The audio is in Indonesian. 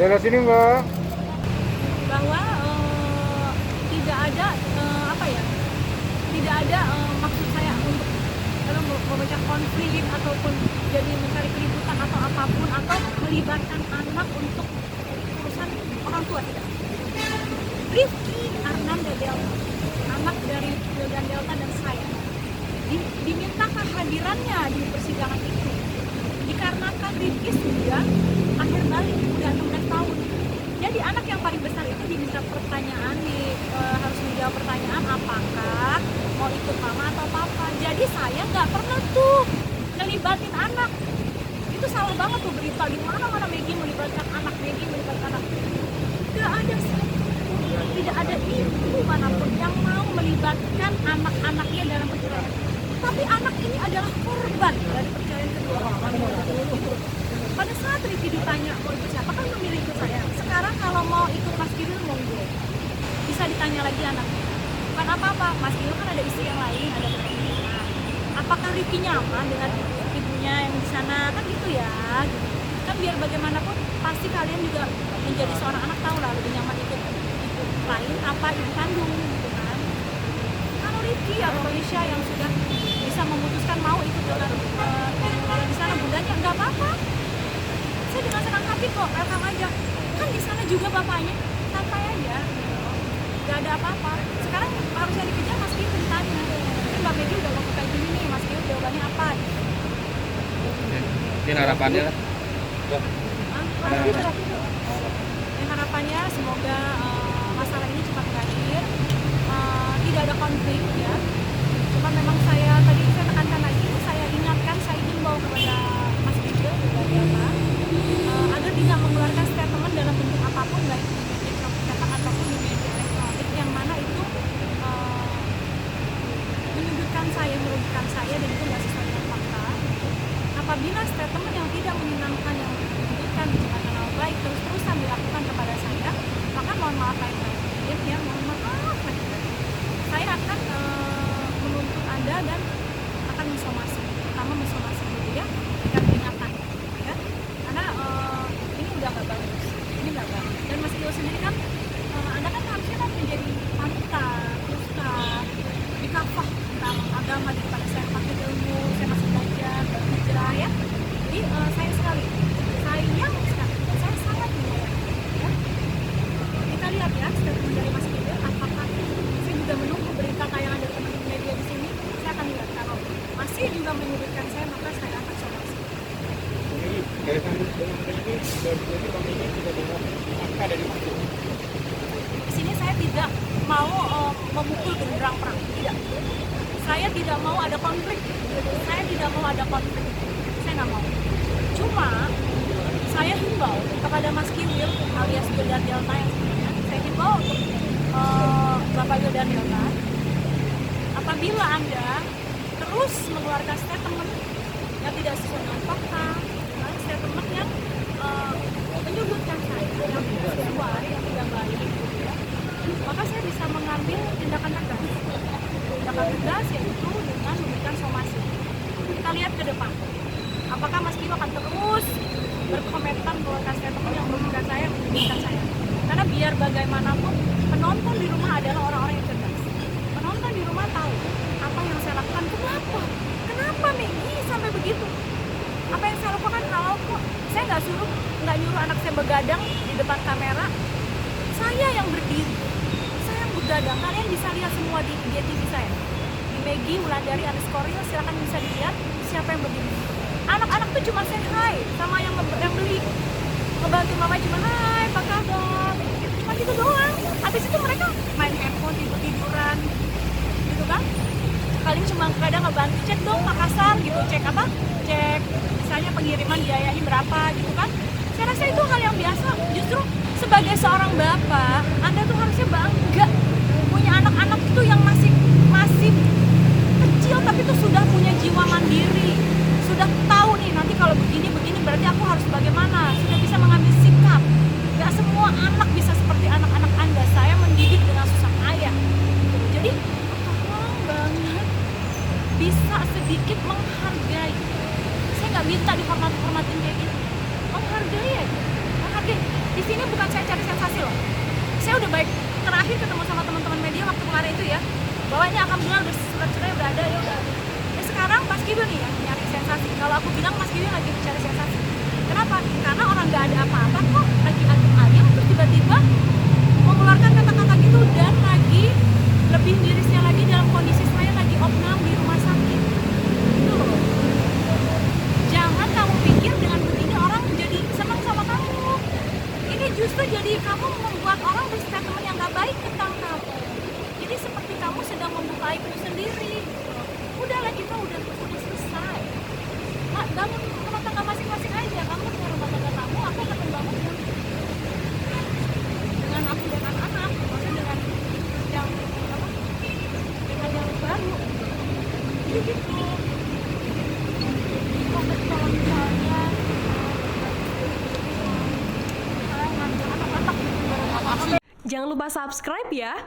Daerah sini Mbak. bahwa tidak ada apa ya, tidak ada maksud saya untuk memecah konflik ataupun jadi mencari keributan atau apapun atau melibatkan anak untuk urusan orang tua, tidak. Rifki Arnanda Delta, anak dari Wildan Delta dan saya, dimintakan hadirannya di persidangan itu dikarenakan Rifki sudah akhir balik, udah 16 tahun. Jadi anak yang paling besar itu diminta pertanyaan, harus menjawab pertanyaan apakah mau ikut mama atau papa. Jadi saya nggak pernah tuh ngelibatin anak. Itu salah banget tuh berita di mana-mana, Megi melibatkan anak, Megi melibatkan anak. Tidak ada tidak ada ibu manapun yang mau melibatkan anak-anaknya dalam perceraian. Tapi anak ini adalah korban dari perceraian kedua orang. Pada saat Rifki ditanya mau ikut siapa, kan memilih ikut saya. Sekarang kalau mau ikut Mas Kidul, monggo. Bisa ditanya lagi anaknya. Bukan apa-apa, Mas Kidul kan ada istri yang lain, ada teman-teman. Apakah Rifki nyaman dengan ibunya yang di sana? Kan gitu ya. Kan biar bagaimanapun pasti kalian juga menjadi seorang anak tahu lah lebih nyaman ikut ibu lain apa ibu kandung gitu kan. Kalau Rifki atau Malaysia yang sudah bisa memutuskan mau ikut dengan di sana bundanya, nggak apa-apa. Saya dengan senang hati kok, rekam aja. Kan di sana juga bapaknya, santai aja. Gak ada apa-apa. Sekarang harusnya dikejar Mas Kidul ditanya. Kan Mbak Megi udah ngomong kayak gini nih, Mas Kidul jawabannya apa? Mungkin harapannya lah. Harapannya semoga masalah ini cepat berakhir, tidak ada konflik ya. Cuma memang saya tadi saya tekankan lagi, saya ingatkan, saya himbau kepada Mas Kidul juga Delta agar tidak mengeluarkan statement dalam bentuk apapun, baik di media cetak ataupun di media elektronik yang mana itu menyudutkan saya, merugikan saya, dan itu nggak sesuai dengan fakta. Apabila statement yang tidak menyenangkan, yang menyudutkan, menciptakan hal baik terus-terusan dilakukan kepada saya, maka mohon maaf lahir batin ya, mohon maaf lahir batin. Saya akan menuntut Anda dan akan mensomasi, terutama mensomasi gitu ya, dengan peringatan ya, karena ini udah nggak bagus, ini nggak bagus. Dan Mas Kidul sendiri kan, Anda kan harusnya kan menjadi panutan, ustaz, dikafah tentang agama daripada saya pakai ilmu, saya masih belajar, berhijrah ya. Jadi sayang sekali, sayang sekali, dan saya sangat menyayangkan ya. Kita lihat ya statement dari Mas Kidul, apakah saya juga menunggu berita tayangan dari teman-teman media di sini. Saya akan lihat, kalau masih juga menyudutkan saya, maka saya akan somasi. Di sini saya tidak mau memukul genderang perang, tidak. Saya tidak mau ada konflik, saya tidak mau ada konflik, saya nggak mau. Cuma saya himbau kepada Mas Kidul alias Wildan Delta yang sebenarnya, saya himbau untuk Bapak Wildan Delta, apabila Anda terus mengeluarkan statement yang tidak sesuai dengan fakta, statement yang menyudutkan saya, yang tidak sesuai, yang tidak baik, ya, maka saya bisa mengambil tindakan tegas. Tindakan tegas yaitu dengan memberikan somasi. Kita lihat ke depan, apakah Mas Kidul akan terus berkomentar mengeluarkan statement yang merugikan saya, menyudutkan saya. Karena biar bagaimanapun penonton di rumah adalah orang-orang yang cerdas. Penonton di rumah tahu apa yang saya lakukan. Kenapa Megi sampai begitu? Apa yang saya lakukan halal kok. Saya nggak nyuruh anak saya begadang di depan kamera. Saya yang berdiri, saya yang begadang. Kalian bisa lihat semua di IGTV saya, di Megi Wulandari _ silakan bisa dilihat siapa yang berdiri. Anak-anak tuh cuma say hi sama yang beli, ngebantu mama cuma hai apa kabar, cuma gitu doang. Habis itu mereka main handphone, tidur-tiduran gitu kan. Paling cuma kadang ngebantu cek dong Makassar gitu, cek misalnya pengiriman biayanya berapa gitu kan. Saya rasa itu hal yang biasa. Justru sebagai seorang bapak, Anda tuh harusnya bangga punya anak-anak itu yang masih kecil tapi tuh sudah punya jiwa mandiri, sudah tahu nih nanti kalau begini berarti aku harus bagaimana, sudah bisa mengambil sikap. Gak semua anak bisa seperti anak-anak Anda. Saya mendidik dengan susah payah gitu. Jadi tolong banget bisa sedikit menghargai. Saya nggak minta dihormatin kayak gitu, menghargai aja, menghargai. Di sini ini alhamdulillah udah surat cerai udah ada, ya udah. Ya sekarang Mas Gideon nih yang nyari sensasi. Kalau aku bilang Mas Gideon lagi mencari sensasi. Kenapa? Karena orang nggak ada apa-apa kok, lagi adem ayem terus tiba-tiba mengeluarkan kata-kata gitu dan lagi lebih mirisnya lagi dalam kondisi saya lagi opnam di rumah sakit. Gitu loh. Jangan kamu pikir dengan begini orang jadi senang sama kamu. Ini justru jadi kamu membuat orang berstatement yang gak baik tentang kamu. Jadi seperti kamu sedang membuka aibmu sendiri. Udahlah, kita udah selesai. Mak, bangun rumah tangga masing-masing aja. Kamu dengan rumah tangga kamu, aku akan membangun dengan aku dan anak-anak. Maksudnya dengan yang apa? Dengan yang baru. Jadi gitu. Kalau misalnya Jangan lupa subscribe ya.